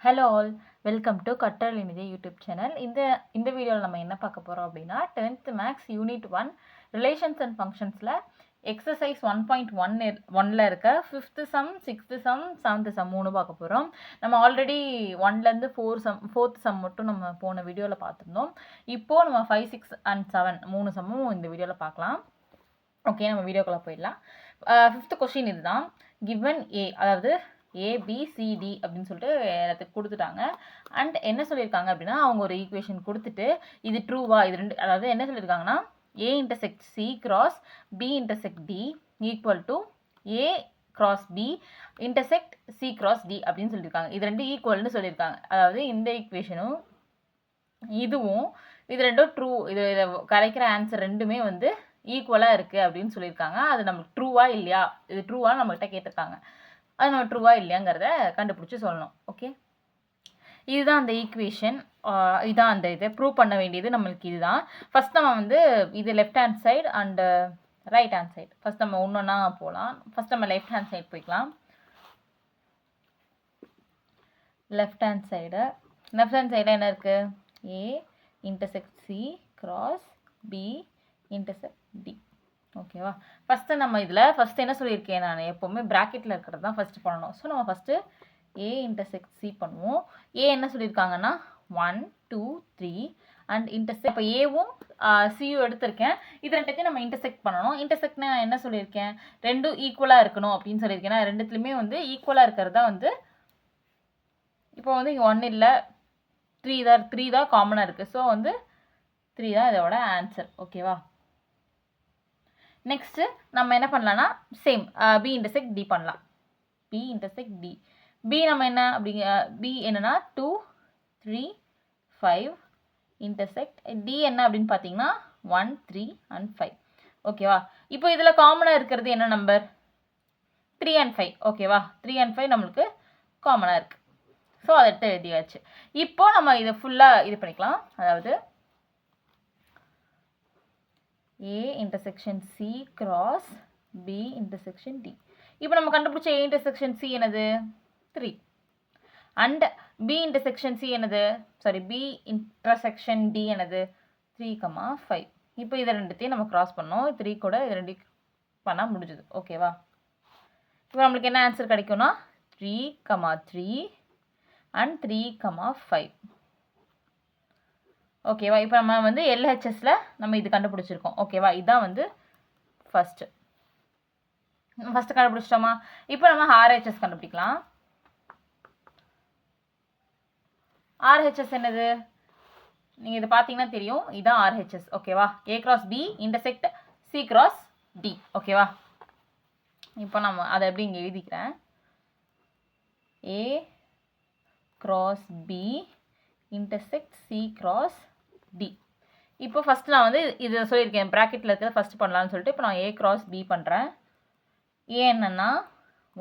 Hello all, welcome to கற்றல் இனிதே YouTube channel. இந்த வீடியோவில் நம்ம என்ன பார்க்க போகிறோம் அப்படின்னா 10th maths unit 1 relations and ஃபங்க்ஷன்ஸில் எக்ஸசைஸ் 1.1ல் இருக்க 5th some, 6th some, 7th some 3 பார்க்க போகிறோம். நம்ம ஆல்ரெடி 1லேருந்து 4th சம் மட்டும் நம்ம போன வீடியோவில் பார்த்துருந்தோம். இப்போது நம்ம 5, 6 and 7 3 சம்மும் இந்த வீடியோவில் பார்க்கலாம். ஓகே, நம்ம வீடியோக்குள்ளே போயிடலாம். 5th கொஸ்டின் இதுதான். கிவன் ஏ, அதாவது ஏபிசிடி அப்படின்னு சொல்லிட்டு எல்லாத்துக்கு கொடுத்துட்டாங்க. அண்ட் என்ன சொல்லியிருக்காங்க அப்படின்னா, அவங்க ஒரு ஈக்குவேஷன் கொடுத்துட்டு இது ட்ரூவா, இது ரெண்டு, அதாவது என்ன சொல்லியிருக்காங்கன்னா A intersect C cross B intersect D equal to A cross B intersect C cross D அப்படின்னு சொல்லியிருக்காங்க. இது ரெண்டு ஈக்குவல்னு சொல்லியிருக்காங்க. அதாவது இந்த ஈக்குவேஷனும் இதுவும் இது ரெண்டும் ட்ரூ, இதை கரைக்கிற ஆன்சர் ரெண்டுமே வந்து ஈக்குவலாக இருக்குது அப்படின்னு சொல்லியிருக்காங்க. அது நமக்கு ட்ரூவா இல்லையா, இது ட்ரூவா நம்மகிட்ட கேட்டிருக்காங்க. அது நம்ம ட்ரூவா இல்லையாங்கிறத கண்டுபிடிச்சி சொல்லணும். ஓகே, இதுதான் அந்த ஈக்குவேஷன். இதுதான் அந்த இதை ப்ரூவ் பண்ண வேண்டியது நம்மளுக்கு. இதுதான் ஃபஸ்ட் நம்ம வந்து இது left hand side and right hand side. First நம்ம ஒன்றா போகலாம். ஃபஸ்ட் நம்ம லெஃப்ட் ஹேண்ட் சைடு போய்க்கலாம். லெஃப்ட் ஹேண்ட் சைடு என்ன இருக்குது? A intersect C cross B intersect D. ஓகேவா? ஃபஸ்ட்டு நம்ம இதில் ஃபஸ்ட்டு என்ன சொல்லியிருக்கேன், நான் எப்போவுமே ப்ராக்கெட்டில் இருக்கிறது தான் ஃபஸ்ட்டு பண்ணணும். ஸோ நம்ம ஃபஸ்ட்டு ஏ இன்டர்செக்ட் சி பண்ணுவோம். ஏ என்ன சொல்லியிருக்காங்கன்னா 1 2 3 அண்ட் இன்டர்செக்ட். இப்போ ஏவும் சியும் எடுத்திருக்கேன். இது ரெண்டுத்தையும் நம்ம இன்டர்செக்ட் பண்ணணும். இன்டர்செக்ட்னா என்ன சொல்லியிருக்கேன், ரெண்டும் ஈக்குவலாக இருக்கணும் அப்படின்னு சொல்லியிருக்கேன். ஏன்னா ரெண்டுத்துலையுமே வந்து ஈக்குவலாக இருக்கிறது தான் வந்து, இப்போ வந்து இங்கே 1 இல்லை, 3 தான் காமனாக இருக்குது. ஸோ வந்து 3 தான் இதோட ஆன்சர். ஓகேவா? நெக்ஸ்ட்டு நம்ம என்ன பண்ணலான்னா சேம் பி இன்டர்செக்ட் டி பண்ணலாம். B intersect D. பி நம்ம என்ன அப்படிங்க, பி என்னன்னா 2 3 5 இன்டர்செக்ட் டி என்ன அப்படின்னு பார்த்தீங்கன்னா 1 3 and 5. ஓகேவா? இப்போ இதில் காமனாக இருக்கிறது என்ன நம்பர்? 3 and 5. ஓகேவா? 3 and 5 நம்மளுக்கு காமனாக இருக்குது. ஸோ அதை எடுத்து எழுதியாச்சு. இப்போ நம்ம இதை ஃபுல்லாக இது பண்ணிக்கலாம். அதாவது A intersection C cross B intersection D. இப்போ நம்ம கண்டுபிடிச்ச A intersection C என்னது? 3. அண்ட் B intersection C என்னது? சாரி, B intersection D என்னது? 3, 5. இப்போ இதை ரெண்டுத்தையும் நம்ம கிராஸ் பண்ணோம். 3 கூட இது ரெண்டு பண்ணால் முடிஞ்சுது. ஓகேவா? இப்போ நம்மளுக்கு என்ன ஆன்சர் கிடைக்கும்னா 3, 3 அண்ட் 3, 5. ஓகேவா? இப்போ நம்ம வந்து எல்ஹெச்எஸில் நம்ம இது கண்டுபிடிச்சிருக்கோம். ஓகேவா? இதுதான் வந்து ஃபஸ்ட்டு கண்டுபிடிச்சிட்டோமா? இப்போ நம்ம ஆர்ஹெச்எஸ் கண்டுபிடிக்கலாம். ஆர்ஹெச்எஸ் என்னது? நீங்கள் இது பார்த்தீங்கன்னா தெரியும், இதுதான் ஆர்ஹெச்எஸ். ஓகேவா? A cross B intersect C cross D. ஓகேவா? இப்போ நம்ம அதை எப்படி இங்கே எழுதிக்கிறேன். A cross B intersect C cross D. இப்போ ஃபஸ்ட்டு நான் வந்து இது சொல்லியிருக்கேன், ப்ராக்கெட்டில் இருக்கிறத ஃபஸ்ட்டு பண்ணலான்னு சொல்லிட்டு இப்போ நான் ஏ கிராஸ் பி பண்ணுறேன். ஏ என்னென்னா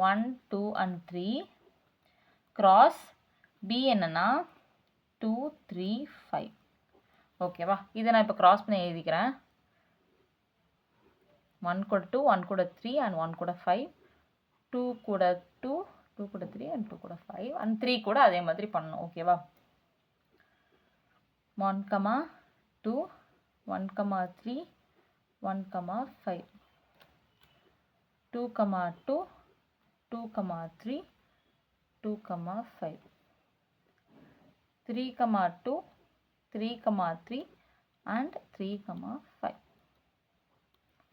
1 2 and 3 கிராஸ் பி என்னென்னா 2 3 5. ஓகேவா? இதை நான் இப்போ கிராஸ் பண்ணி எழுதிக்கிறேன். 1 கூட 2, 1 கூட 3 and 1 கூட 5, 2 கூட 2, 2 கூட 3 and 2 கூட 5 and 3 கூட அதே மாதிரி பண்ணணும். ஓகேவா? 1, 2, 1, 3, 1, 5, 2, 2, 2, 3, 2, 5, 3, 2, 3, 3 and 3, 5.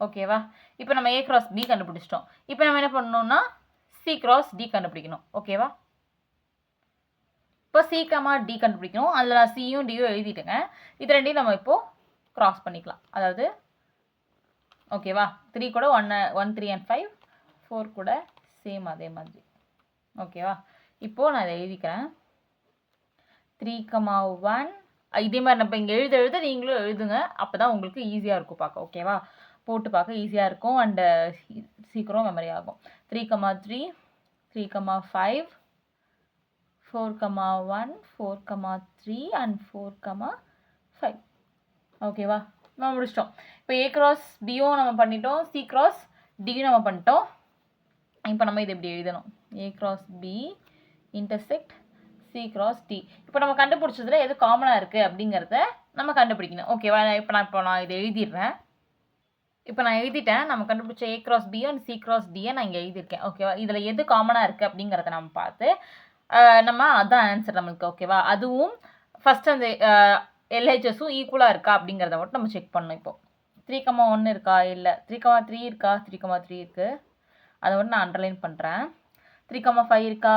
ஓகேவா? இப்போ நம்ம ஏ கிராஸ் பி கண்டுபிடிச்சிட்டோம். இப்போ நம்ம என்ன பண்ணணும்னா சி கிராஸ் டி கண்டுபிடிக்கணும். ஓகேவா? இப்போ சி டி கண்டுபிடிக்கணும். அதில் நான் சியும் டியும் எழுதிட்டேங்க. இது ரெண்டையும் நம்ம இப்போது கிராஸ் பண்ணிக்கலாம். அதாவது ஓகேவா? 3 கூட 1 3 and 5, 4 கூட சேம் அதே மாதிரி. ஓகேவா? இப்போது நான் இதை எழுதிக்கிறேன். 3, 1 இதே மாதிரி நம்ம இங்கே எழுத நீங்களும் எழுதுங்க. அப்போ தான் உங்களுக்கு ஈஸியாக இருக்கும் பார்க்க. ஓகேவா? போட்டு பார்க்க ஈஸியாக இருக்கும் அண்டு சீக்கிரம் மெமரி ஆகும். 3, 3, 3, 5, 4, 1, 4, 3 and 4, 5. ஓகேவா? நம்ம முடிச்சிட்டோம். இப்போ ஏ கிராஸ் பியும் நம்ம பண்ணிட்டோம், சி கிராஸ் டியும் நம்ம பண்ணிட்டோம். இப்போ நம்ம இது எப்படி எழுதணும்? A cross B intersect C cross D. இப்போ நம்ம கண்டுபிடிச்சதுல எது காமனாக இருக்குது அப்படிங்கிறத நம்ம கண்டுபிடிக்கணும். ஓகேவா? இப்போ நான் இதை எழுதிடுறேன். இப்போ நான் எழுதிட்டேன். நம்ம கண்டுபிடிச்ச ஏ கிராஸ் பியோ அண்ட் சி கிராஸ் டியை நான் இங்கே எழுதியிருக்கேன். ஓகேவா? இதில் எது காமனாக இருக்குது அப்படிங்கிறத நம்ம பார்த்து நம்ம அதான் ஆன்சர் நம்மளுக்கு. ஓகேவா? அதுவும் ஃபஸ்ட் அந்த எல்ஹெச்எஸும் ஈக்குவலாக இருக்கா அப்படிங்கிறத மட்டும் நம்ம செக் பண்ணணும். இப்போ 3,1 இருக்கா, இல்லை 3,3 இருக்கா, 3,3 இருக்குது, அதை மட்டும் நான் அண்டர்லைன் பண்ணுறேன். 3,5 இருக்கா,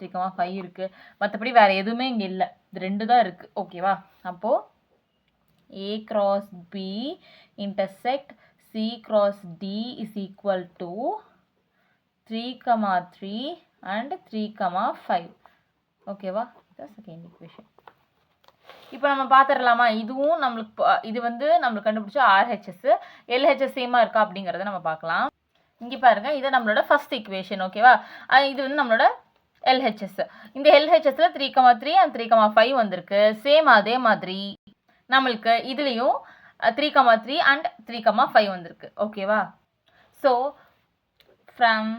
3,5 இருக்குது. மற்றபடி வேறு எதுவுமே இங்கே இல்லை, இது 2 தான் இருக்குது. ஓகேவா? அப்போது A cross B intersect C cross D is equal to 3,3 and 3,5. ஓகேவா? இதுதான் செகண்ட் ஈக்குவேஷன். இப்போ நம்ம பார்த்துடலாமா? இதுவும் நம்மளுக்கு இது வந்து நம்மளுக்கு கண்டுபிடிச்ச ஆர்ஹெச்எஸ், எல்ஹெச்எஸ் சேமாக இருக்கா அப்படிங்கிறத நம்ம பார்க்கலாம். இங்கே பாருங்கள், இது நம்மளோட ஃபர்ஸ்ட் ஈக்குவேஷன். ஓகேவா? இது வந்து நம்மளோட எல்ஹெச்எஸ். இந்த எல்ஹெச்எஸில் 3,3 அண்ட் 3,5 வந்திருக்கு. சேம் அதே மாதிரி நம்மளுக்கு இதுலேயும் 3,3 அண்ட் 3,5 வந்திருக்கு. ஓகேவா? So from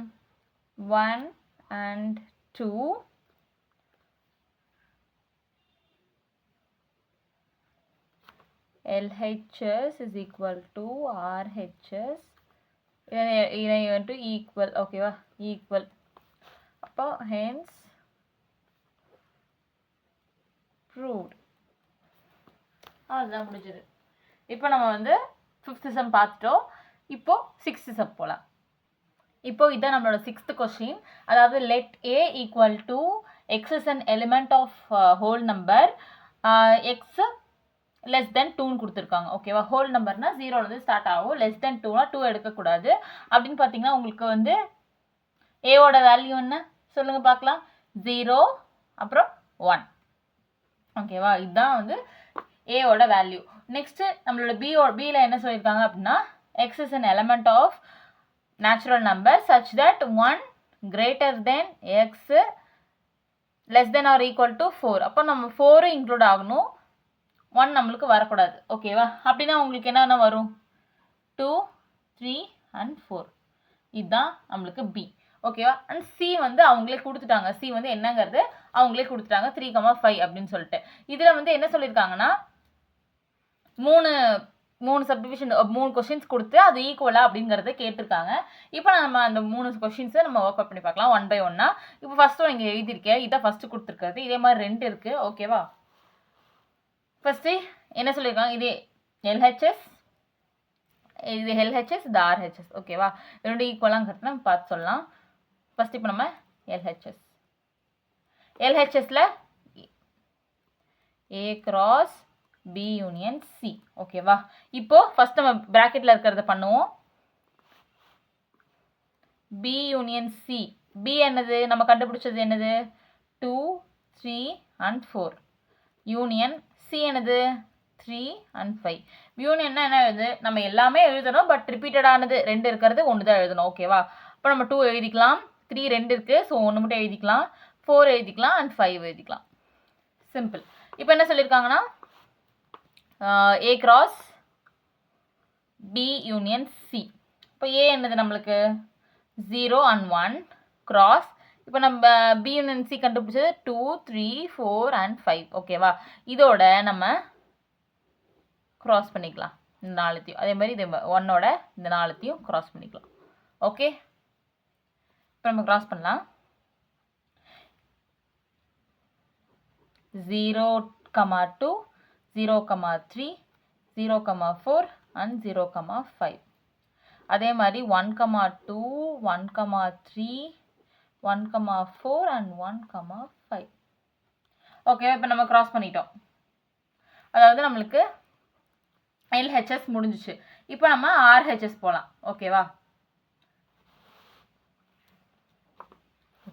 1 and 2 LHS is equal to RHS to equal. ஓகேவா? ஈக்குவல். அப்போ hence proved. அதுதான் முடிஞ்சது. இப்போ நம்ம வந்து 5th சம் பார்த்துட்டோம். இப்போ 6th சம் போகலாம். இப்போ இதான் நம்மளோட 6th கொஸ்டின். அதாவது let A equal to x is an element of whole number, x less than 2ன்னு கொடுத்துருக்காங்க. ஓகேவா? ஹோல் நம்பர்னா 0லேருந்து ஸ்டார்ட் ஆகும். less than 2னா 2 எடுக்கக்கூடாது. அப்படின்னு பார்த்தீங்கன்னா உங்களுக்கு வந்து ஏவோட வேல்யூ என்ன சொல்லுங்கள் பார்க்கலாம். 0 அப்புறம் 1. ஓகேவா? இதுதான் வந்து ஏவோட வேல்யூ. நெக்ஸ்ட்டு நம்மளோட பியில் என்ன சொல்லியிருக்காங்க அப்படின்னா x is an element of natural number such that 1 greater than x less than or equal to 4. அப்போ நம்ம 4 இன்க்ளூட் ஆகணும், 1 நம்மளுக்கு வரக்கூடாது. ஓகேவா? அப்படின்னா உங்களுக்கு என்னென்ன வரும்? 2, 3 and 4. இதுதான் நம்மளுக்கு பி. ஓகேவா? அண்ட் சி வந்து அவங்களே கொடுத்துட்டாங்க. சி வந்து என்னங்கிறது அவங்களே கொடுத்துட்டாங்க, 3,5 அப்படின்னு சொல்லிட்டு. இதில் வந்து என்ன சொல்லியிருக்காங்கன்னா மூணு சப்டிவிஷன் 3 கொஸ்டின்ஸ் கொடுத்து அது ஈக்குவலா அப்படிங்கிறத கேட்டிருக்காங்க. இப்போ நம்ம அந்த 3 கொஸ்டின்ஸை நம்ம ஒர்க் அவுட் பண்ணி பார்க்கலாம் ஒன் பை ஒன்னா. இப்போ ஃபர்ஸ்ட் ஒன் இங்கே எழுதியிருக்கேன், இதான் ஃபர்ஸ்ட் கொடுத்துருக்காது. இதே மாதிரி 2 இருக்குது. ஓகேவா? ஃபர்ஸ்ட்டு என்ன சொல்லியிருக்காங்க, இது எல்ஹெச்எஸ், இது எல்ஹெச்எஸ், இது ஆர்ஹெச்எஸ். ஓகேவா? ரெண்டு ஈக்குவலாங்கிறது நம்ம பார்த்து சொல்லலாம். ஃபர்ஸ்ட் இப்போ நம்ம எல்ஹெச்எஸ்ல A cross B union C. ஓகேவா? இப்போ ஃபர்ஸ்ட் நம்ம பிராக்கெட்ல இருக்கிறத பண்ணுவோம். B union C. பி என்னது நம்ம கண்டுபிடிச்சது என்னது? 2, 3 and 4. யூனியன் சி என்னது? 3 and 5. யூனியன்னா என்ன எழுது? நம்ம எல்லாமே எழுதணும், பட் ரிப்பீட்டடானது 2 இருக்கிறது 1 தான் எழுதணும். ஓகேவா? இப்போ நம்ம 2 எழுதிக்கலாம், 3 2 இருக்குது, ஸோ 1 மட்டும் எழுதிக்கலாம், 4 எழுதிக்கலாம் அண்ட் 5 எழுதிக்கலாம். சிம்பிள். இப்போ என்ன சொல்லியிருக்காங்கன்னா A cross B union C. இப்போ ஏ என்னது நம்மளுக்கு? 0 and 1 கிராஸ். இப்போ நம்ம பி யூனியன் சி கண்டுபிடிச்சது 2, 3, 4 and 5. ஓகேவா? இதோட நம்ம கிராஸ் பண்ணிக்கலாம் இந்த 4த்தையும். அதே மாதிரி இது 1ஓட இந்த 4த்தையும் கிராஸ் பண்ணிக்கலாம். ஓகே, இப்போ நம்ம கிராஸ் பண்ணலாம். 0,2, 0,3, 0,4 and 0,5. அதே மாதிரி 1,2, 1,3, 1,4 and 1,5. ஓகே, இப்போ நம்ம கிராஸ் பண்ணிட்டோம். அதாவது நம்மளுக்கு எல்ஹெச்எஸ் முடிஞ்சிச்சு. இப்போ நம்ம ஆர்ஹெச்எஸ் போகலாம். ஓகேவா?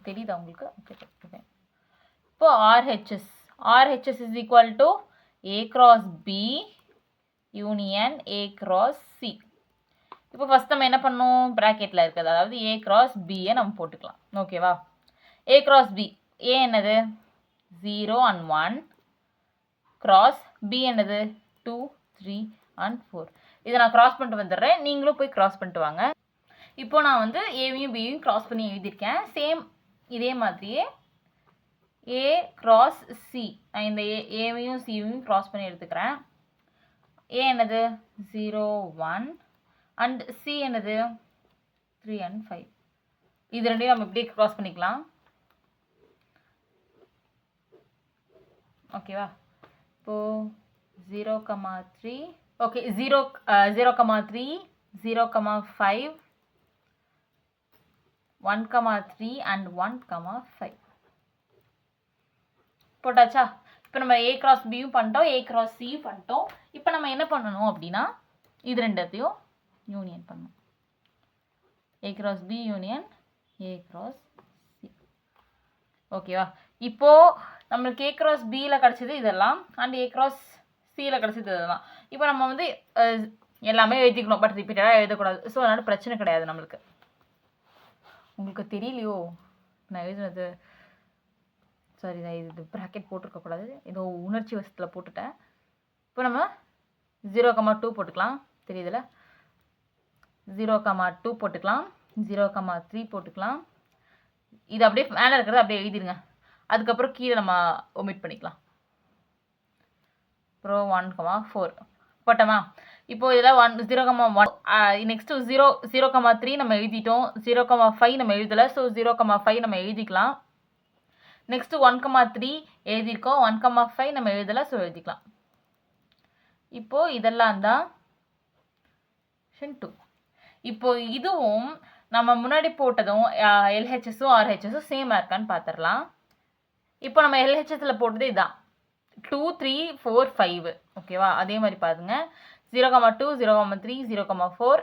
தெரியுதா உங்களுக்கு? ஓகே. இப்போ RHS is equal to A cross B union A cross C. இப்போ ஃபர்ஸ்ட் நம்ம என்ன பண்ணணும்? ப்ராக்கெட்டில் இருக்கிறது, அதாவது ஏ கிராஸ் பியை நம்ம போட்டுக்கலாம். ஓகேவா? ஏ கிராஸ் பி, ஏ என்னது? 0 and 1 கிராஸ் பி என்னது? 2, 3 and 4. இதை நான் கிராஸ் பண்ணிட்டு வந்துடுறேன், நீங்களும் போய் கிராஸ் பண்ணிட்டு வாங்க. இப்போ நான் வந்து ஏவையும் பியையும் கிராஸ் பண்ணி எழுதியிருக்கேன். சேம் இதே மாதிரியே ஏ கிராஸ் சி. நான் இந்த ஏவையும் சியும் கிராஸ் பண்ணி எடுத்துக்கிறேன். ஏ என்னது 0 1 அண்ட் சி என்னது 3 and 5. இது ரெண்டையும் நம்ம இப்படியே கிராஸ் பண்ணிக்கலாம். ஓகேவா? இப்போ 0,3 ஓகே 0,3 0,5 1,3 and 1,5 போட்டாச்சா? இப்போ நம்ம ஏ கிராஸ் பியும் பண்ணிட்டோம், ஏ கிராஸ் சியும் பண்ணிட்டோம். இப்போ நம்ம என்ன பண்ணணும் அப்படின்னா இது ரெண்டத்தையும் யூனியன் பண்ணணும். A cross B union A cross C. ஓகேவா? இப்போ நம்மளுக்கு ஏ கிராஸ் பியில் கிடச்சது இதெல்லாம் அண்ட் ஏ கிராஸ் சியில் கிடச்சது இதெல்லாம். இப்போ நம்ம வந்து எல்லாமே எழுதிக்கணும், பட் ரிப்பீட்டடாக எழுதக்கூடாது. ஸோ அதனால் பிரச்சனை கிடையாது நம்மளுக்கு. உங்களுக்கு தெரியலையோ நான் எழுதுனது? சாரி, நான் இது ப்ராக்கெட் போட்டிருக்கக்கூடாது, ஏதோ உணர்ச்சி வசத்தில் போட்டுட்டேன். இப்போ நம்ம 0,2 போட்டுக்கலாம், தெரியுதுல? 0,2 போட்டுக்கலாம், 0,3 போட்டுக்கலாம். இது அப்படியே மேலே இருக்கிறத அப்படியே எழுதிடுங்க. அதுக்கப்புறம் கீழே நம்ம ஒமிட் பண்ணிக்கலாம். அப்புறம் 1,4 போட்டோமா? இப்போ இதில் 0,1 நெக்ஸ்ட்டு 0,3 நம்ம எழுதிட்டோம், 0,5 நம்ம எழுதலை. ஸோ 0,5 நம்ம எழுதிக்கலாம். நெக்ஸ்ட்டு 1,3 எழுதியிருக்கோம், 1,5 நம்ம எழுதலை. ஸோ எழுதிக்கலாம். இப்போது இதெல்லாம் தான் 2. இப்போ இதுவும் நம்ம முன்னாடி போட்டதும் எல்ஹெச்எஸும் ஆர்ஹெச்எஸும் சேமாக இருக்கான்னு பார்த்துடலாம். இப்போ நம்ம எல்ஹெச்எஸில் போட்டது இதுதான் 2 3 4 5. ஓகேவா? அதே மாதிரி பாருங்க 0,2 0,3 0,4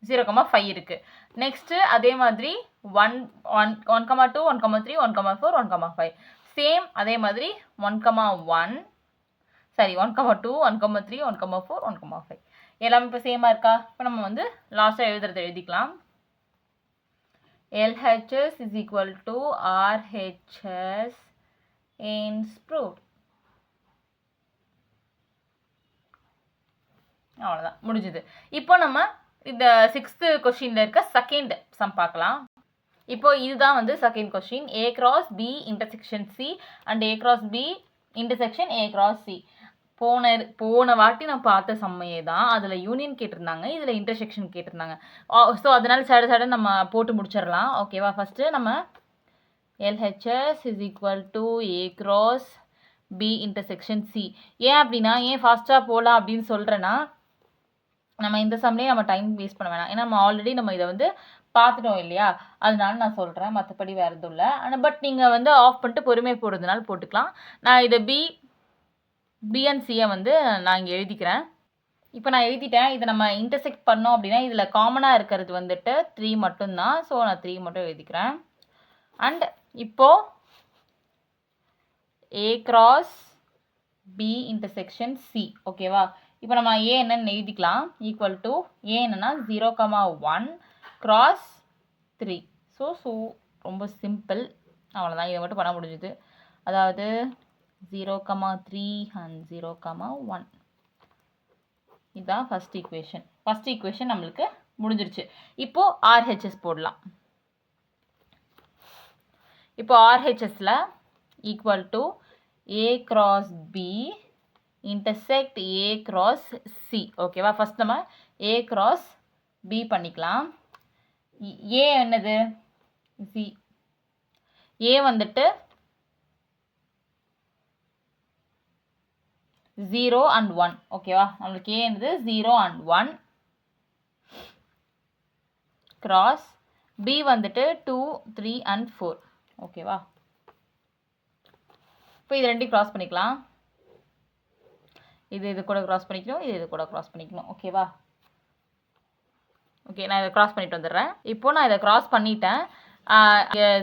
0,5 இருக்குது. நெக்ஸ்ட்டு அதே மாதிரி 1,2 1,3 1,4 1,5 சேம். அதே மாதிரி 1,1 சாரி 1,2 1,3 1,4 1,5 எல்லாமே இப்போ சேமாக இருக்கா? இப்போ நம்ம வந்து லாஸ்ட்டாக எழுதுறதை எழுதிக்கலாம். LHS is equal to RHS in sprout. அவ்வளோதான், முடிஞ்சுது. இப்போ நம்ம இந்த 6th கொஸ்டினில் இருக்க செகண்ட் சம் பார்க்கலாம். இப்போ இதுதான் வந்து second question. A cross B intersection C and A cross B intersection A cross C. போன வாட்டி நான் பார்த்த சம்மையே தான். அதில் யூனியன் கேட்டிருந்தாங்க, இதில் இன்டர்செக்ஷன் கேட்டிருந்தாங்க. ஸோ அதனால சடன் நம்ம போட்டு முடிச்சிடலாம். ஓகேவா? ஃபஸ்ட்டு நம்ம LHS is equal to A cross B intersection C. ஏன் அப்படின்னா, ஏன் ஃபாஸ்ட்டாக போகலாம் அப்படின்னு சொல்கிறேன்னா, நம்ம இந்த சம்லேயே நம்ம டைம் வேஸ்ட் பண்ண வேணாம். ஏன்னா நம்ம ஆல்ரெடி நம்ம இதை வந்து பார்த்துட்டோம் இல்லையா? அதனால நான் சொல்கிறேன், மற்றபடி வேறு எதுவும் இல்லை. ஆனால் பட் நீங்கள் வந்து ஆஃப் பண்ணிட்டு பொறுமையாக போடுறதுனால போட்டுக்கலாம். நான் இதை பி அண்ட் சியை வந்து நான் இங்கே எழுதிக்கிறேன். இப்போ நான் எழுதிட்டேன். இதை நம்ம இன்டர்செக்ட் பண்ணோம் அப்படின்னா இதில் காமனாக இருக்கிறது வந்துட்டு 3 மட்டும்தான். ஸோ நான் 3 மட்டும் எழுதிக்கிறேன். அண்ட் இப்போது A cross B intersection C. ஓகேவா? இப்போ நம்ம ஏ என்னன்னு எழுதிக்கலாம். ஈக்குவல் டு ஏ என்னன்னா 0,1 கிராஸ் 3. ஸோ ரொம்ப சிம்பிள், அவ்வளோதான். இதை மட்டும் பண்ண முடிஞ்சுது. அதாவது 0,3 அண்ட் 0,1 இதுதான் ஃபஸ்ட் ஈக்குவேஷன். ஃபஸ்ட் ஈக்குவேஷன் நம்மளுக்கு முடிஞ்சிருச்சு. இப்போது ஆர்ஹெச்எஸ் போடலாம். இப்போ ஆர்ஹெச்எஸில் equal to A cross B intersect A cross C. ஓகேவா? ஃபஸ்ட் நம்ம ஏ கிராஸ் பி பண்ணிக்கலாம். ஏ என்னது சி. ஏ வந்துட்டு 0 and 1. ஓகேவா? நம்மளுக்கு ஏ என்னது 0 and 1 கிராஸ் பி வந்துட்டு 2 3 and 4. ஓகேவா? இப்போ இது ரெண்டையும் கிராஸ் பண்ணிக்கலாம். இது கூட கிராஸ் பண்ணிக்கணும், இது கூட கிராஸ் பண்ணிக்கணும். ஓகேவா? ஓகே, நான் இதை கிராஸ் பண்ணிட்டு வந்துடுறேன். இப்போ நான் இதை கிராஸ் பண்ணிட்டேன்.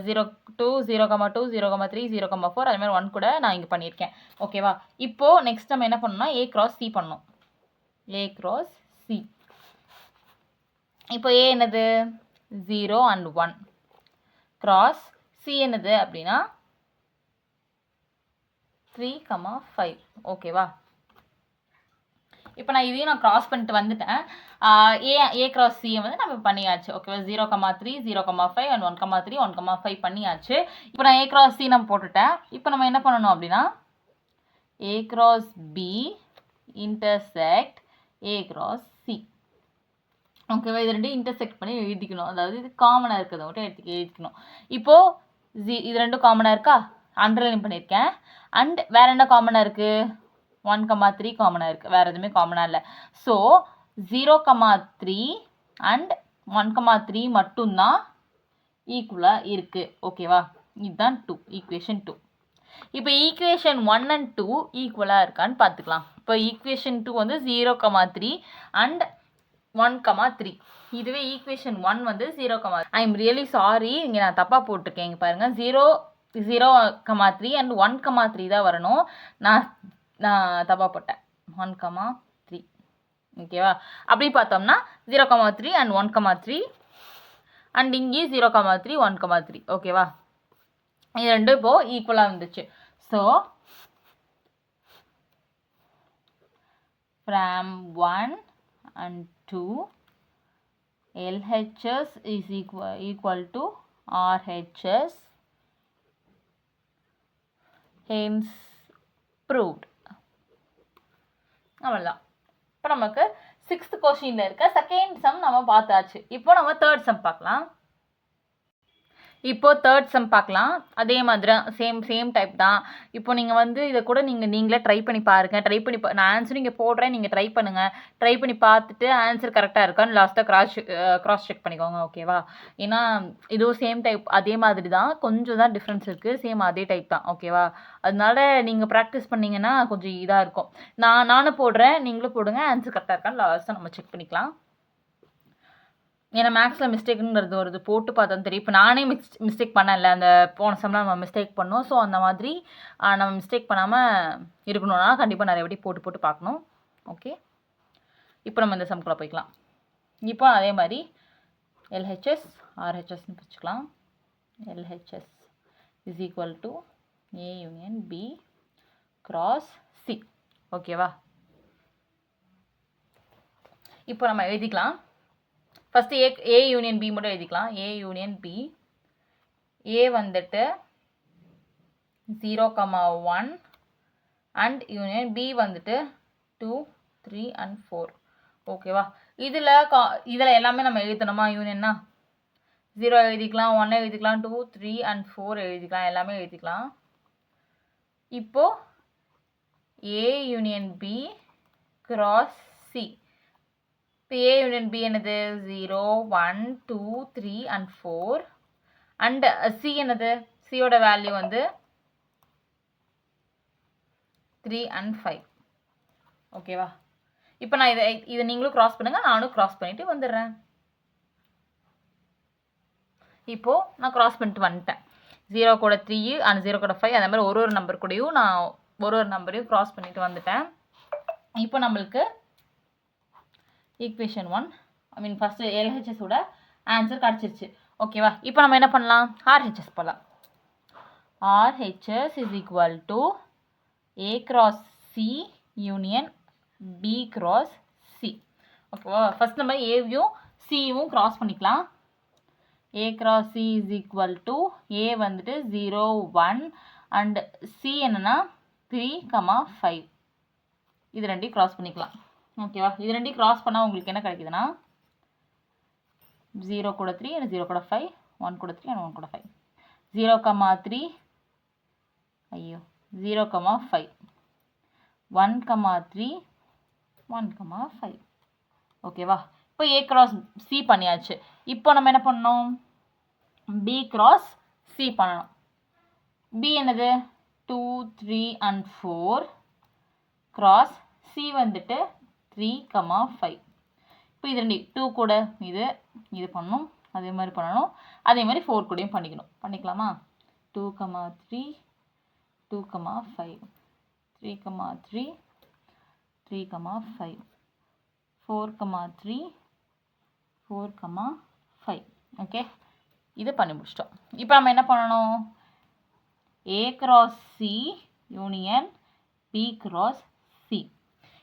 0,2 0,2 0,3 0,4 அது மாதிரி 1 கூட நான் இங்கே பண்ணியிருக்கேன். ஓகேவா? இப்போது நெக்ஸ்ட் நம்ம என்ன பண்ணணும்னா ஏ கிராஸ் சி பண்ணணும். A cross C. இப்போ ஏ என்னது 0 and 1 கிராஸ் சி என்னது அப்படின்னா 3,5. ஓகேவா? இப்போ நான் இதையும் நான் கிராஸ் பண்ணிட்டு வந்துட்டேன். ஏ கிராஸ் சி வந்து நம்ம பண்ணியாச்சு. ஓகேவா, 0,3 0,5 அண்ட் 1,3 1,5 பண்ணியாச்சு. இப்போ நான் ஏ கிராஸ் சி நம்ம போட்டுட்டேன். இப்போ நம்ம என்ன பண்ணணும் அப்படின்னா A cross B intersect A cross C. ஓகேவா, இது ரெண்டும் இன்டர்செக்ட் பண்ணி எழுதிக்கணும். அதாவது இது காமனாக இருக்கிறத மட்டும் எழுதிக்கணும். இப்போது இது ரெண்டும் காமனாக இருக்கா, அண்டர்லைன் பண்ணியிருக்கேன். அண்ட் வேறு என்ன காமனாக இருக்குது, 1,3 காமனாக இருக்குது, வேறு எதுவுமே காமனாக இல்லை. ஸோ 0,3 அண்ட் 1,3 மட்டும்தான் ஈக்குவலாக இருக்குது. ஓகேவா, இதுதான் ஈக்குவேஷன் 2. இப்போ ஈக்குவேஷன் 1 அண்ட் 2 ஈக்குவலாக இருக்கான்னு பார்த்துக்கலாம். இப்போ ஈக்குவேஷன் 2 வந்து 0,3 அண்ட் 1,3. இதுவே ஈக்குவேஷன் 1 வந்து 0, ஐ எம் ரியலி சாரி, இங்கே நான் தப்பாக போட்டிருக்கேன். இங்கே பாருங்கள், 0,3 அண்ட் 1,3 தான் வரணும். நான் தப்பாக போட்டேன், 1,3. ஓகேவா, அப்படி பார்த்தோம்னா 0,3 அண்ட் 1,3 அண்ட் இங்கேயும் 0,3 1,3. ஓகேவா, இது ரெண்டும் இப்போது ஈக்குவலாக வந்துச்சு. So from 1 and 2 LHS is equal to RHS, hence proved. அவ்வளோதான். இப்போ நமக்கு 6th கொஸ்டினில் இருக்க செகண்ட் சம் நம்ம பார்த்தாச்சு. இப்போ நம்ம தேர்ட் சம் பார்க்கலாம். இப்போது தேர்ட் சம் பார்க்கலாம். அதே மாதிரி சேம் டைப் தான். இப்போ நீங்கள் வந்து இதை கூட நீங்களே ட்ரை பண்ணி பாருங்கள். நான் ஆன்சர் இங்கே போடுறேன், நீங்கள் ட்ரை பண்ணுங்கள். ட்ரை பண்ணி பார்த்துட்டு ஆன்சர் கரெக்டாக இருக்கான்னு லாஸ்ட்டாக கிராஸ் செக் பண்ணிக்கோங்க. ஓகேவா, ஏன்னா இதுவும் சேம் டைப் அதே மாதிரி தான், கொஞ்சம் தான் டிஃப்ரென்ஸ் இருக்குது, சேம் அதே டைப் தான். ஓகேவா, அதனால நீங்கள் ப்ராக்டிஸ் பண்ணிங்கன்னா கொஞ்சம் இதாக இருக்கும். நானும் போடுறேன், நீங்களும் போடுங்க, ஆன்சர் கரெக்டாக இருக்கான்னு லாஸ்ட்டாக நம்ம செக் பண்ணிக்கலாம். ஏன்னா மேக்ஸில் மிஸ்டேக்குங்கிறது வருது, போட்டு பார்த்தா தெரியும். இப்போ நானே மிஸ்டேக் பண்ணல, அந்த போன சம்லாம் நம்ம மிஸ்டேக் பண்ணோம். ஸோ அந்த மாதிரி நம்ம மிஸ்டேக் பண்ணாமல் இருக்கணும்னா கண்டிப்பாக நிறைய வாட்டி போட்டு பார்க்கணும். ஓகே, இப்போ நம்ம இந்த சம்குள்ளே போய்க்கலாம். இப்போ அதே மாதிரி எல்ஹெச்எஸ் ஆர்ஹெச்எஸ்ன்னு பிரிச்சுக்கலாம். LHS is equal to A union B cross C. ஓகேவா, இப்போ நம்ம எழுதிக்கலாம். ஃபஸ்ட்டு ஏ யூனியன் பி மட்டும் எழுதிக்கலாம். ஏ யூனியன் பி, ஏ வந்துட்டு 0,1 அண்ட் யூனியன் பி வந்துட்டு 2 3 and 4. ஓகேவா, இதில் எல்லாமே நம்ம எழுதணுமா, யூனியன்னா 0 எழுதிக்கலாம், 1 எழுதிக்கலாம், 2 3 and 4 எழுதிக்கலாம், எல்லாமே எழுதிக்கலாம். இப்போது A union B cross C. இப்போ ஏ யூனியன் பி என்னது 0 1 2 3 and 4 அண்ட் சி என்னது, சியோட வேல்யூ வந்து 3 and 5. ஓகேவா, இப்போ நான் இதை நீங்களும் கிராஸ் பண்ணுங்கள், நானும் கிராஸ் பண்ணிட்டு வந்துடுறேன். இப்போது நான் கிராஸ் பண்ணிட்டு வந்துட்டேன். 0 கூட 3 அண்ட் 0 கூட 5, அதே மாதிரி ஒரு நம்பர் கூடயும் நான் ஒரு நம்பரையும் கிராஸ் பண்ணிட்டு வந்துட்டேன். இப்போ நம்மளுக்கு ஈக்குவேஷன் 1 ஐ மீன் ஃபஸ்ட்டு எல்ஹெச்எஸோட ஆன்சர் கிடச்சிருச்சு. ஓகேவா, இப்போ நம்ம என்ன பண்ணலாம், ஆர்ஹெச்எஸ் போகலாம். RHS is equal to A cross C union B cross C. ஓகேவா, ஃபஸ்ட் நம்ம ஏவையும் சியும் கிராஸ் பண்ணிக்கலாம். A cross C is equal to A வந்துட்டு 0 1 அண்ட் சி என்னன்னா 3,5. இது ரெண்டையும் கிராஸ் பண்ணிக்கலாம். ஓகேவா, இது ரெண்டையும் கிராஸ் பண்ணால் உங்களுக்கு என்ன கிடைக்குதுன்னா 0 கூட 3 and 0 கூட 5, 1 கூட 3 and 1 கூட 5, 0,3 ஐயோ 0,5 1,3 1,5. ஓகேவா, இப்போ ஏ கிராஸ் சி பண்ணியாச்சு. இப்போ நம்ம என்ன பண்ணணும், பி கிராஸ் சி பண்ணணும். பி என்னது 2 3 and 4 கிராஸ் சி வந்துட்டு 3,5. இப்போ இது ரெண்டு 2 கூட இது பண்ணணும், அதே மாதிரி பண்ணணும், அதே மாதிரி 4 கூடயும் பண்ணிக்கலாமா. 2,3 2,5 3,3 3,5 4,3 4,5. ஓகே, இது பண்ணி முடிச்சிட்டோம். இப்போ நம்ம என்ன பண்ணணும், A cross C union B cross C.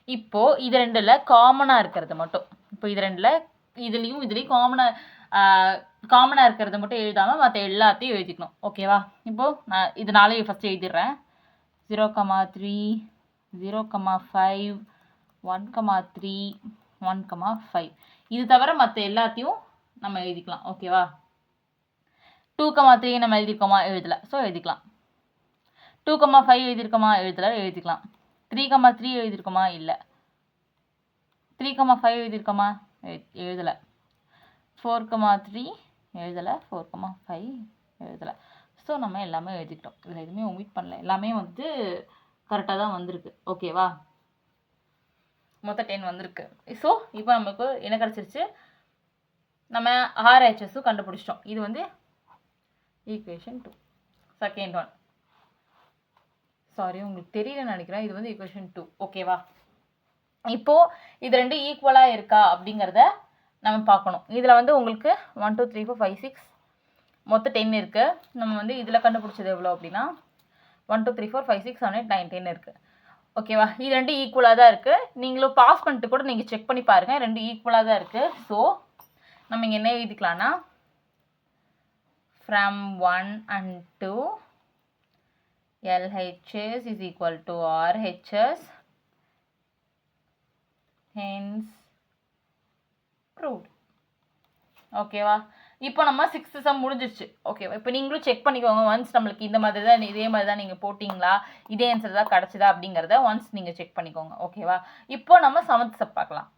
இப்போது இது ரெண்டில் காமனாக இருக்கிறது மட்டும், இப்போ இது ரெண்டில் இதுலேயும் காமனாக இருக்கிறத மட்டும் எழுதாமல் மற்ற எல்லாத்தையும் எழுதிக்கணும். ஓகேவா? இப்போது நான் இதனாலே ஃபஸ்ட்டு எழுதிடுறேன். 0,3 0,5 1,3 1,5 இது தவிர மற்ற எல்லாத்தையும் நம்ம எழுதிக்கலாம். ஓகேவா? 2,3 நம்ம எழுதிருக்கோமா? எழுதலை. ஸோ எழுதிக்கலாம். 2,5 எழுதிருக்கோமா? எழுதிக்கலாம். 3,3 எழுதிருக்கோமா? இல்லை. 3,5 எழுதிருக்கோமா? எழுதலை. 4,3 எழுதலை. 4,5 எழுதலை. ஸோ நம்ம எல்லாமே எழுதிக்கிட்டோம். இதில் எதுவுமே ஒமிட் பண்ணல. எல்லாமே வந்து கரெக்டாக தான் வந்திருக்கு. ஓகேவா? மொத்தம் 10 வந்திருக்கு. ஸோ இப்போ நமக்கு என்ன கிடச்சிருச்சு? நம்ம RHSும் கண்டுபிடிச்சிட்டோம். இது வந்து ஈக்குவேஷன் 2. Second one. சாரி, உங்களுக்கு தெரியலன்னு நினைக்கிறேன். இது வந்து ஈக்குவேஷன் 2. ஓகேவா? இப்போது இது ரெண்டு ஈக்குவலாக இருக்கா அப்படிங்கிறத நம்ம பார்க்கணும். இதில் வந்து உங்களுக்கு 1 2 3 4 5 6 மொத்தம் 10 இருக்குது. நம்ம வந்து இதில் கண்டுபிடிச்சது எவ்வளோ அப்படின்னா 1 2 3 4 5 6 7 8 9 10 இருக்குது. ஓகேவா? இது ரெண்டு ஈக்குவலாக தான் இருக்குது. நீங்களும் பாஸ் பண்ணிட்டு கூட நீங்கள் செக் பண்ணி பாருங்கள். ரெண்டு ஈக்குவலாக தான் இருக்குது. ஸோ நம்ம இங்கே என்ன எழுதிக்கலாம்னா from 1 and 2 LHS is equal to RHS, hence proved. ஓகேவா? இப்போ நம்ம 6th சம் முடிஞ்சிருச்சு. ஓகேவா? இப்போ நீங்களும் செக் பண்ணிக்கோங்க. ஒன்ஸ் நம்மளுக்கு இந்த மாதிரி தான் இதே மாதிரி தான் நீங்கள் போட்டிங்களா, இதே ஆன்சர் தான் கிடச்சிதா அப்படிங்கிறத ஒன்ஸ் நீங்கள் செக் பண்ணிக்கோங்க. ஓகேவா? இப்போ நம்ம 7th சம் பார்க்கலாம்.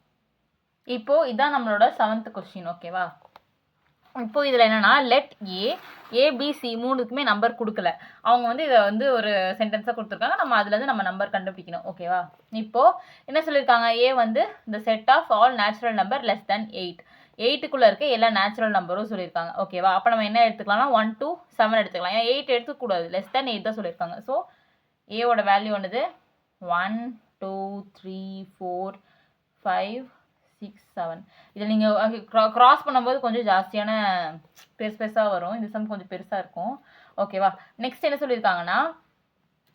இப்போது இதான் நம்மளோட 7th கொஸ்டின். ஓகேவா? இப்போது இதில் என்னென்னா லெட் ஏபிசி மூணுக்குமே நம்பர் கொடுக்கல. அவங்க வந்து இதை வந்து ஒரு சென்டென்ஸாக கொடுத்துருக்காங்க. நம்ம அதுலேருந்து நம்ம நம்பர் கண்டுபிடிக்கணும். ஓகேவா? இப்போது என்ன சொல்லியிருக்காங்க? ஏ வந்து இந்த set of all natural number less than 8. 8க்குள்ளே இருக்க எல்லா நேச்சுரல் நம்பரும் சொல்லியிருக்காங்க. ஓகேவா? அப்போ நம்ம என்ன எடுத்துக்கலாம்னா 1 to 7 எடுத்துக்கலாம். ஏன் 8 எடுத்துக்கூடாது, லெஸ் தென் 8 தான் சொல்லியிருக்காங்க. ஸோ ஏவோட வேல்யூ வந்தது 1 2 3 4 5 6 7. இதில் நீங்கள் க்ராஸ் பண்ணும்போது கொஞ்சம் ஜாஸ்தியான பெருசாக வரும். இந்த சம் கொஞ்சம் பெருசாக இருக்கும். ஓகேவா? நெக்ஸ்ட் என்ன சொல்லியிருக்காங்கன்னா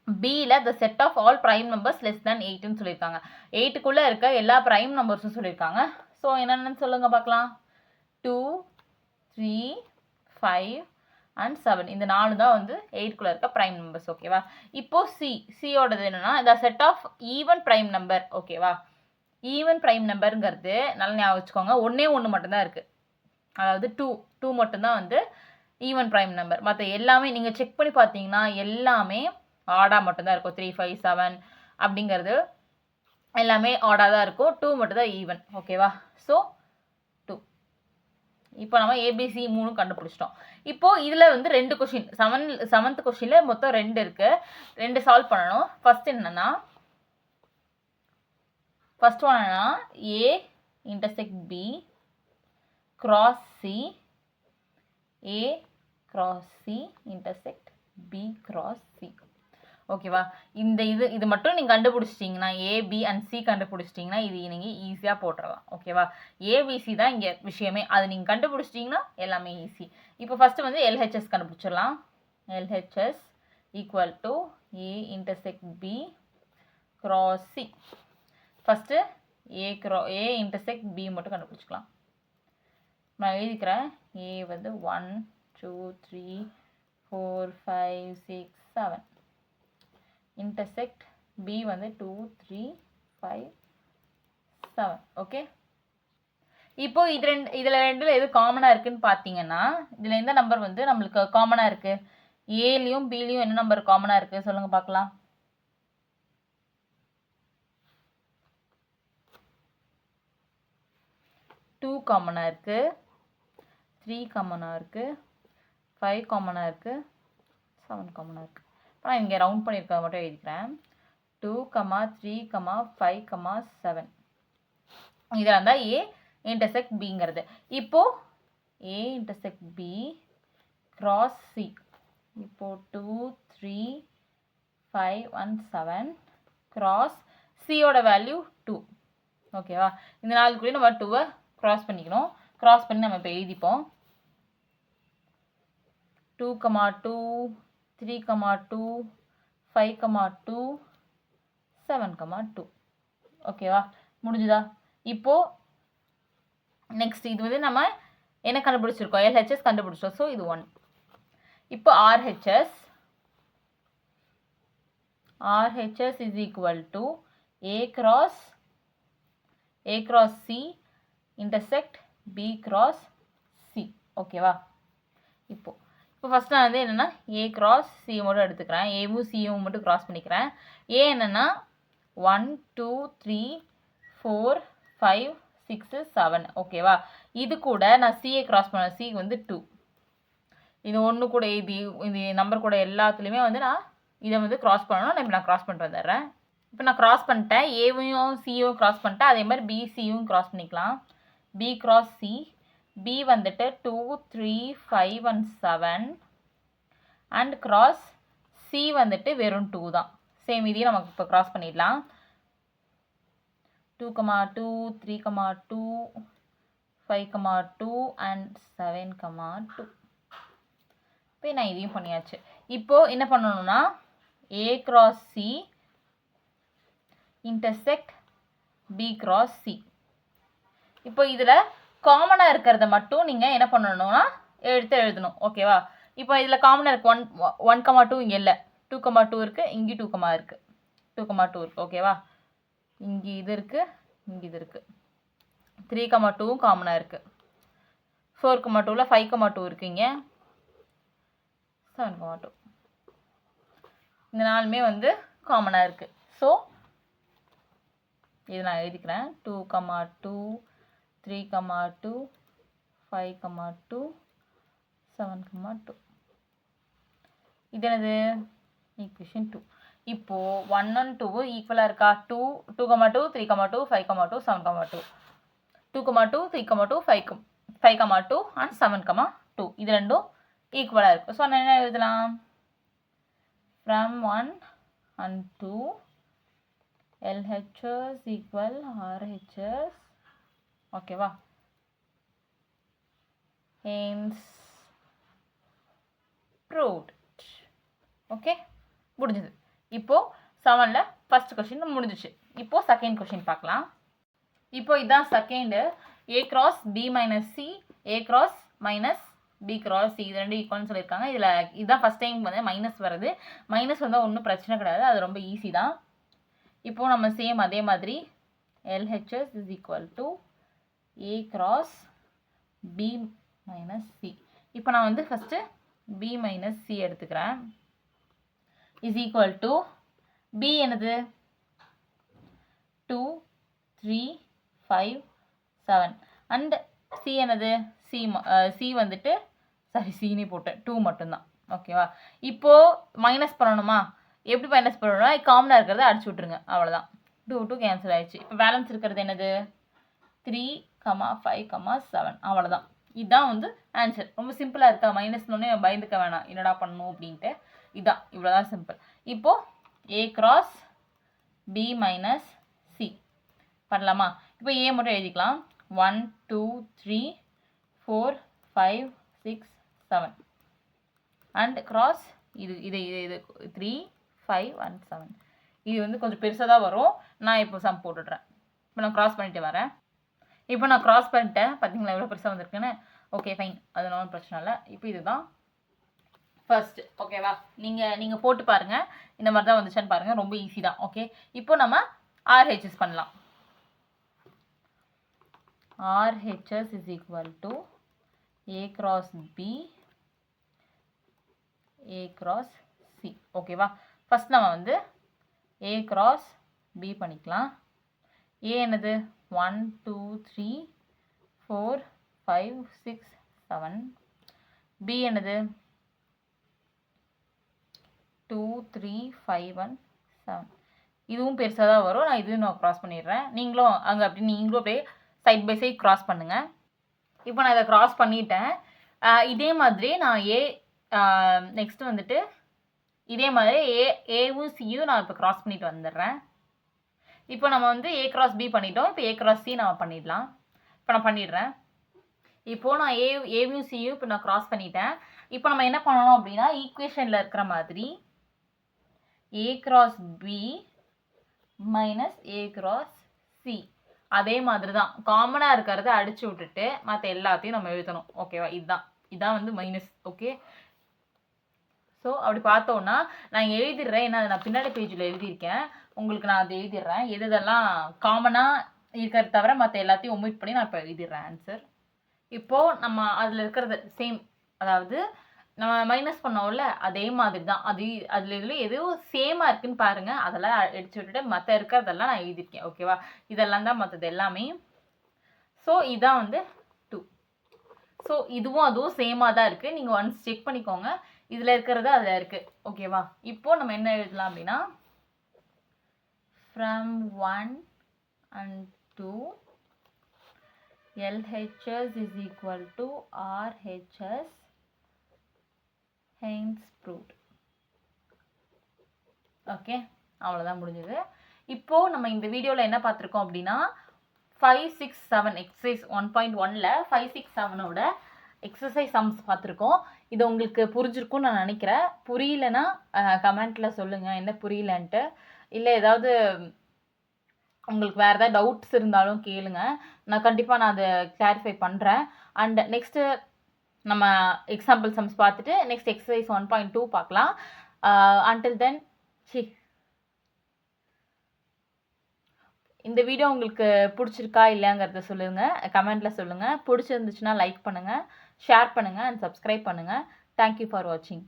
பியில் the set of all prime numbers less than 8ன்னு சொல்லியிருக்காங்க. 8க்குள்ளே இருக்க எல்லா ப்ரைம் நம்பர்ஸும் சொல்லியிருக்காங்க. ஸோ என்னென்னு சொல்லுங்கள் பார்க்கலாம். 2 3 5 and 7 இந்த 4 தான் வந்து 8க்குள்ளே இருக்க ப்ரைம் நம்பர்ஸ். ஓகேவா? இப்போது சியோடது என்னென்னா the set of even prime number. ஓகேவா? ஈவன் ப்ரைம் நம்பருங்கிறது நல்லா ஞாபகம் வச்சுக்கோங்க. ஒன்று மட்டும்தான் இருக்குது. அதாவது 2 மட்டும்தான் வந்து ஈவன் ப்ரைம் நம்பர். மற்ற எல்லாமே நீங்கள் செக் பண்ணி பார்த்தீங்கன்னா எல்லாமே ஆடாக மட்டும்தான் இருக்கும். 3 5 7 அப்படிங்கிறது எல்லாமே ஆடாக தான் இருக்கும். 2 மட்டும் தான் ஈவன். ஓகேவா? ஸோ 2. இப்போ நம்ம ஏபிசி 3 கண்டுபிடிச்சிட்டோம். இப்போது இதில் வந்து 2 கொஷின் 7th கொஷினில் மொத்தம் 2 இருக்குது. 2 சால்வ் பண்ணணும். ஃபஸ்ட் என்னென்னா ஃபர்ஸ்ட் ஒன் என்னன்னா A intersect B cross C, A cross C intersect B cross C. ஓகேவா? இது மட்டும் நீங்கள் கண்டுபிடிச்சிட்டிங்கன்னா ஏபி அண்ட் சி கண்டுபிடிச்சிட்டிங்கன்னா இது நீங்கள் ஈஸியாக போட்டுடலாம். ஓகேவா? ஏபிசி தான் இங்கே விஷயமே. அது நீங்கள் கண்டுபிடிச்சிட்டிங்கன்னா எல்லாமே ஈஸி. இப்போ ஃபஸ்ட்டு வந்து எல்ஹெச்எஸ் கண்டுபிடிச்சிடலாம். LHS equal to A intersect B cross C. First A intersect B மட்டும் கண்டுபிடிச்சிக்கலாம். நான் எழுதிக்கிறேன். ஏ வந்து 1 2 3 4 5 6 7. இன்டர்செக்ட் பி வந்து 2 3 5 7. ஓகே. இப்போ இதில் ரெண்டில் எது காமனாக இருக்குதுன்னு பார்த்தீங்கன்னா இதில் எந்த நம்பர் வந்து நம்மளுக்கு காமனாக இருக்குது? ஏலையும் பிலையும் என்ன நம்பர் காமனாக இருக்குது சொல்லுங்கள் பார்க்கலாம். 2 காமனாக இருக்குது, 3 காமனாக இருக்குது, 5 காமனாக இருக்குது, 7 காமனாக இருக்குது. இப்போ நான் இங்கே ரவுண்ட் பண்ணியிருக்க மட்டும் எழுதிக்கிறேன். 2, 3, 5, 7 இதில் இருந்தால் ஏ இன்டர்செக்ட் பிங்கிறது. இப்போது ஏ இன்டர்செக்ட் பி கிராஸ் சி. இப்போது 2 3 5 and 7 கிராஸ் சியோட வேல்யூ 2. ஓகேவா? இந்த 4 நம்ம 2 கிராஸ் பண்ணிக்கணும். கிராஸ் பண்ணி நம்ம இப்போ எழுதிப்போம். 2, 2 3, 2 5, 2 7, 2. ஓகேவா, முடிஞ்சுதா? இப்போது நெக்ஸ்ட் இது வந்து நம்ம என்ன கண்டுபிடிச்சிருக்கோம், எல்ஹெச்எஸ் கண்டுபிடிச்சோம். ஸோ இது 1. இப்போ RHS is equal to A cross C intersect B cross C. ஓகேவா? இப்போ ஃபஸ்ட் நான் வந்து என்னென்னா A cross C மட்டும் எடுத்துக்கிறேன். ஏவும் சியும் மட்டும் கிராஸ் பண்ணிக்கிறேன். ஏ என்னென்னா 1 2 3 4 5 6 7. ஓகேவா? இது கூட நான் சியை கிராஸ் பண்ண, சி வந்து 2. இது ஒன்று கூட இது நம்பர் கூட எல்லாத்துலேயுமே வந்து நான் இதை வந்து கிராஸ் பண்ணணும். நான் கிராஸ் பண்ணிட்டு வந்துடுறேன். இப்போ நான் கிராஸ் பண்ணிட்டேன், ஏவையும் சியும் கிராஸ் பண்ணிட்டேன். அதே மாதிரி பிசியும் கிராஸ் பண்ணிக்கலாம். பி கிராஸ் சி, பி வந்துட்டு 2 3 5 and 7 அண்ட் கிராஸ் சி வந்துட்டு வெறும் 2 தான். சேம் இதையும் நமக்கு இப்போ கிராஸ் பண்ணிடலாம். 2, 2 3, 2 5, 2 அண்ட் 7, 2. இப்போ நான் இதையும் பண்ணியாச்சு. இப்போது என்ன பண்ணணும்னா A cross C intersect B cross C. இப்போ இதில் காமனாக இருக்கிறத மட்டும் நீங்கள் என்ன பண்ணணும்னா எடுத்து எழுதணும். ஓகேவா? இப்போ இதில் காமனாக இருக்குது 1 2 இங்கே இல்லை, 2 2 இருக்குது, இங்கே 2 இருக்குது, 2 2 இருக்குது. ஓகேவா? இங்கே இது இருக்குது, இங்கே இது இருக்குது. 3 2வும் காமனாக இருக்குது. 4 2ல் 5 2 இருக்குங்க. 7 2. இந்த நாலுமே வந்து காமனாக இருக்குது. ஸோ இது நான் எழுதிக்கிறேன். 2 2 3 2 5 2 7 2. இது என்னது? ஈக்குவேஷன் 2. இப்போது 1 and 2 ஈக்குவலாக இருக்கா? 2 2 2 3 2 5 2 7 2. 2 2 3 2 5 2 and 7 2. இது ரெண்டும் ஈக்குவலாக இருக்குது. ஸோ நான் என்ன எழுதலாம்? From 1 and 2 LHS equal RHS. ஓகேவா? Hence proved. ஓகே, முடிஞ்சது. இப்போது 7ல் ஃபஸ்ட் கொஷின் முடிஞ்சிச்சு. இப்போது செகண்ட் கொஷின் பார்க்கலாம். இப்போ இதுதான் second. A cross B minus C, A cross minus B cross C, இது ரெண்டு ஈக்குவல்னு சொல்லியிருக்காங்க. இதில் இதுதான் ஃபஸ்ட் டைம் வந்து மைனஸ் வருது. மைனஸ் வந்தால் ஒன்றும் பிரச்சனை கிடையாது, அது ரொம்ப ஈஸி தான். இப்போது நம்ம சேம் அதே மாதிரி LHS is equal to A cross B minus C. இப்போ நான் வந்து ஃபஸ்ட்டு B minus C எடுத்துக்கிறேன். is equal to B என்னது? 2 3 5 7 அண்ட் C என்னது? C வந்துட்டு சீனே போட்டேன், 2 மட்டும்தான். ஓகேவா? இப்போது மைனஸ் பண்ணணுமா? எப்படி மைனஸ் பண்ணணும்னா காமனாக இருக்கிறத அடிச்சு விட்ருங்க, அவ்வளோதான். 2 2 கேன்சல் ஆகிடுச்சு. இப்போ பேலன்ஸ் இருக்கிறது என்னது? 3 5 7. அவ்வளோதான். இதுதான் வந்து ஆன்சர். ரொம்ப சிம்பிளாக இருக்கா? மைனஸ்னோடனே பயந்துக்க வேணாம், என்னடா பண்ணணும் அப்படின்ட்டு. இதுதான், இவ்வளோதான் சிம்பிள். இப்போது A cross B minus C பண்ணலாமா? இப்போ A மட்டும் எழுதிக்கலாம். 1 2 3 4 5 6 7 அண்ட் கிராஸ் இது 3 5 and 7. இது வந்து கொஞ்சம் பெருசாக தான் வரும். நான் இப்போ சம் போட்டுடுறேன். இப்போ நான் கிராஸ் பண்ணிட்டு வரேன். இப்போ நான் கிராஸ் பண்ணிட்டேன், பார்த்தீங்களா எவ்வளோ பெருசாக வந்திருக்குன்னு. ஓகே ஃபைன், அதனால பிரச்சனை இல்லை. இப்போ இதுதான் ஃபர்ஸ்ட். ஓகேவா? நீங்கள் போட்டு பாருங்கள், இந்த மாதிரி தான் வந்துச்சான்னு பாருங்கள். ரொம்ப ஈஸி தான். ஓகே, இப்போ நம்ம ஆர்ஹெச்எஸ் பண்ணலாம். RHS is equal to A cross B, A cross C. ஓகேவா? ஃபஸ்ட் நம்ம வந்து A cross B பண்ணிக்கலாம். A என்னது? 1 2 3 4 5 6 7. B என்னது? 2 3 5 and 7. இதுவும் பெருசாக தான் வரும். நான் இதுவும் நான் க்ராஸ் பண்ணிடுறேன். நீங்களும் அங்கே நீங்களும் அப்படியே சைட் பை சைட் க்ராஸ் பண்ணுங்கள். இப்போ நான் இதை க்ராஸ் பண்ணிட்டேன். இதே மாதிரி நான் நெக்ஸ்ட் வந்துட்டு இதே மாதிரி ஏவும் சியும் நான் இப்போ க்ராஸ் பண்ணிட்டு வந்துடுறேன். இப்போ நம்ம வந்து A cross B பண்ணிட்டோம். இப்போ A cross C நம்ம பண்ணிடலாம். இப்போ நான் பண்ணிடுறேன். இப்போது நான் ஏவும் சியும் இப்போ நான் க்ராஸ் பண்ணிட்டேன். இப்போ நம்ம என்ன பண்ணணும் அப்படின்னா ஈக்குவேஷனில் இருக்கிற மாதிரி A cross B minus A cross C. அதே மாதிரி தான் காமனாக இருக்கிறத அடிச்சு விட்டுட்டு மற்ற எல்லாத்தையும் நம்ம எழுதணும். ஓகேவா? இதுதான் வந்து மைனஸ். ஓகே, ஸோ அப்படி பார்த்தோன்னா நான் எழுதிடுறேன். ஏன்னா நான் பின்னாடி பேஜில் எழுதியிருக்கேன். உங்களுக்கு நான் அதை எழுதிடுறேன். எதெல்லாம் காமனாக இருக்கிறத தவிர மற்ற எல்லாத்தையும் ஒமிட் பண்ணி நான் இப்போ எழுதிடுறேன் ஆன்சர். இப்போது நம்ம அதில் இருக்கிறது சேம், அதாவது நம்ம மைனஸ் பண்ணோம்ல அதே மாதிரி தான். அதில் இதில் எதுவும் சேமாக இருக்குன்னு பாருங்கள். அதெல்லாம் அடிச்சு விட்டுட்டு மற்ற இருக்கிறதெல்லாம் நான் எழுதியிருக்கேன். ஓகேவா? இதெல்லாம் தான் மற்றது எல்லாமே. ஸோ இதான் வந்து 2. ஸோ இதுவும் அதுவும் சேமாக தான் இருக்குது. நீங்கள் ஒன்ஸ் செக் பண்ணிக்கோங்க. இதில் இருக்கிறது அதில் இருக்குது. ஓகேவா? இப்போது நம்ம என்ன எழுதலாம் அப்படின்னா from 1 and 2 LHS is equal to RHS hence proved. Okay, அவ்வளோதான் முடிஞ்சது. இப்போது நம்ம இந்த வீடியோவில் என்ன பார்த்துருக்கோம் அப்படின்னா 5, 6, 7 எக்ஸசைஸ் 1.1ல் 5, 6, 7ஓட எக்ஸசைஸ் சம்ஸ் பார்த்துருக்கோம். இது உங்களுக்கு புரிஞ்சிருக்கும்னு நான் நினைக்கிறேன். புரியலன்னா கமெண்ட்டில் சொல்லுங்கள் என்ன புரியலன்ட்டு. இல்லை ஏதாவது உங்களுக்கு வேறு ஏதாவது டவுட்ஸ் இருந்தாலும் கேளுங்க. நான் கண்டிப்பாக அதை கிளாரிஃபை பண்ணுறேன். அண்ட் நெக்ஸ்ட்டு நம்ம எக்ஸாம்பிள் சம்ஸ் பார்த்துட்டு நெக்ஸ்ட் எக்ஸசைஸ் 1.2 பார்க்கலாம். அன்டில் தென் இந்த வீடியோ உங்களுக்கு பிடிச்சிருக்கா இல்லைங்கிறத சொல்லுங்கள், கமெண்ட்டில் சொல்லுங்கள். பிடிச்சிருந்துச்சுன்னா லைக் பண்ணுங்கள், ஷேர் பண்ணுங்கள் அண்ட் சப்ஸ்கிரைப் பண்ணுங்கள். தேங்க்யூ ஃபார் வாட்சிங்.